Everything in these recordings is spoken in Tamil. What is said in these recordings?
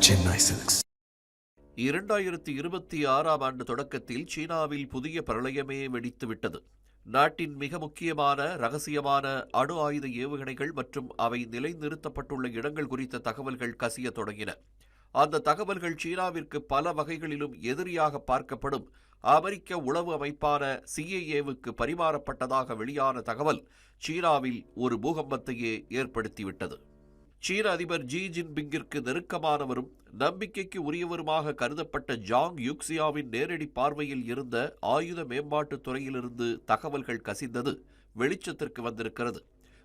Chennai Silks. 2026ஆம் ஆண்டு தொடக்கத்தில் சீனாவில் புதிய பிரளயமே வெடித்துவிட்டது. நாட்டின் மிக முக்கியமான ரகசியமான அணு ஆயுத ஏவுகணைகள் மற்றும் அவை நிலைநிறுத்தப்பட்டுள்ள இடங்கள் குறித்த தகவல்கள் கசிய தொடங்கின. அந்த தகவல்கள் சீனாவிற்கு பல வகைகளிலும் எதிரியாக பார்க்கப்படும் அமெரிக்க உளவு அமைப்பான CIA-வுக்கு பரிமாறப்பட்டதாக வெளியான தகவல் சீனாவில் ஒரு பூகம்பத்தையே ஏற்படுத்திவிட்டது. சீன அதிபர் ஜி ஜின்பிங்கிற்கு நெருக்கமானவரும் நம்பிக்கைக்கு உரியவருமாக கருதப்பட்ட ஜாங் யுக்சியாவின் நேரடி பார்வையில் இருந்த ஆயுத மேம்பாட்டுத் துறையிலிருந்து தகவல்கள் கசிந்தது வெளிச்சத்திற்கு வந்திருக்கிறது.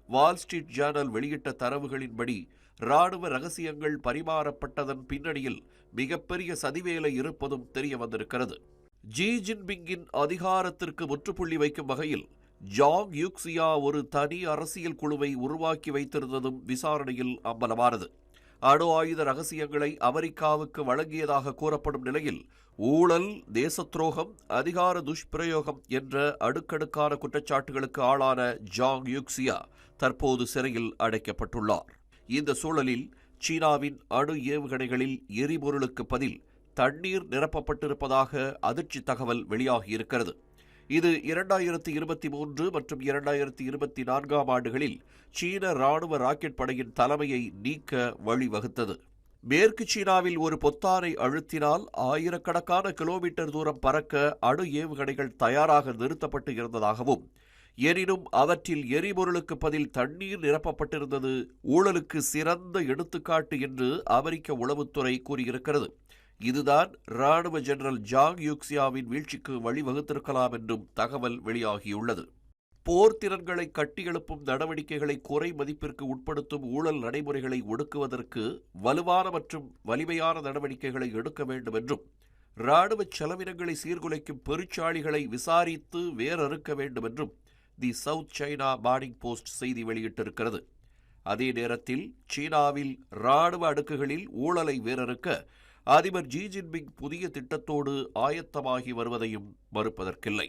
வால் ஸ்ட்ரீட் ஜேர்னல் வெளியிட்ட தரவுகளின்படி இராணுவ ரகசியங்கள் பரிமாறப்பட்டதன் பின்னணியில் மிகப்பெரிய சதிவேலை இருப்பதும் தெரிய வந்திருக்கிறது. ஜி ஜின்பிங்கின் அதிகாரத்திற்கு முற்றுப்புள்ளி வைக்கும் வகையில் ஜாங் யுக்சியா ஒரு தனி அரசியல் குழுவை உருவாக்கி வைத்திருந்ததும் விசாரணையில் அம்பலமானது. அணு ஆயுத ரகசியங்களை அமெரிக்காவுக்கு வழங்கியதாக கூறப்படும் நிலையில் ஊழல், தேச துரோகம், அதிகார துஷ்பிரயோகம் என்ற அடுக்கடுக்கான குற்றச்சாட்டுகளுக்கு ஆளான ஜாங் யுக்சியா தற்போது சிறையில் அடைக்கப்பட்டுள்ளார். இந்த சூழலில் சீனாவின் அணு ஏவுகணைகளில் எரிபொருளுக்கு பதில் தண்ணீர் நிரப்பப்பட்டிருப்பதாக அதிர்ச்சி தகவல் வெளியாகியிருக்கிறது. இது 2023 மற்றும் 2024ஆம் ஆண்டுகளில் சீன ராணுவ ராக்கெட் படையின் தலைமையை நீக்க வழிவகுத்தது. மேற்கு சீனாவில் ஒரு பொத்தானை அழுத்தினால் ஆயிரக்கணக்கான கிலோமீட்டர் தூரம் பறக்க அணு ஏவுகணைகள் தயாராக நிறுத்தப்பட்டு இருந்ததாகவும், எனினும் அவற்றில் எரிபொருளுக்கு பதில் தண்ணீர் நிரப்பப்பட்டிருந்தது ஊழலுக்கு சிறந்த எடுத்துக்காட்டு என்று அமெரிக்க உளவுத்துறை கூறியிருக்கிறது. இதுதான் இராணுவ ஜெனரல் ஜாங் யுக்சியாவின் வீழ்ச்சிக்கு வழிவகுத்திருக்கலாம் என்றும் தகவல் வெளியாகியுள்ளது. போர் திறன்களை கட்டியெழுப்பும் நடவடிக்கைகளை குறை மதிப்பிற்கு உட்படுத்தும் ஊழல் நடைமுறைகளை ஒடுக்குவதற்கு வலுவான மற்றும் வலிமையான நடவடிக்கைகளை எடுக்க வேண்டும் என்றும், இராணுவ செலவினங்களை சீர்குலைக்கும் பெருச்சாளிகளை விசாரித்து வேரறுக்க வேண்டும் என்றும் தி சவுத் சைனா மார்னிங் போஸ்ட் செய்தி வெளியிட்டிருக்கிறது. அதே நேரத்தில் சீனாவில் இராணுவ அடுக்குகளில் ஊழலை வேரறுக்க அதிபர் ஜி ஜின்பிங் புதிய திட்டத்தோடு ஆயத்தமாகி வருவதையும் மறுப்பதற்கில்லை.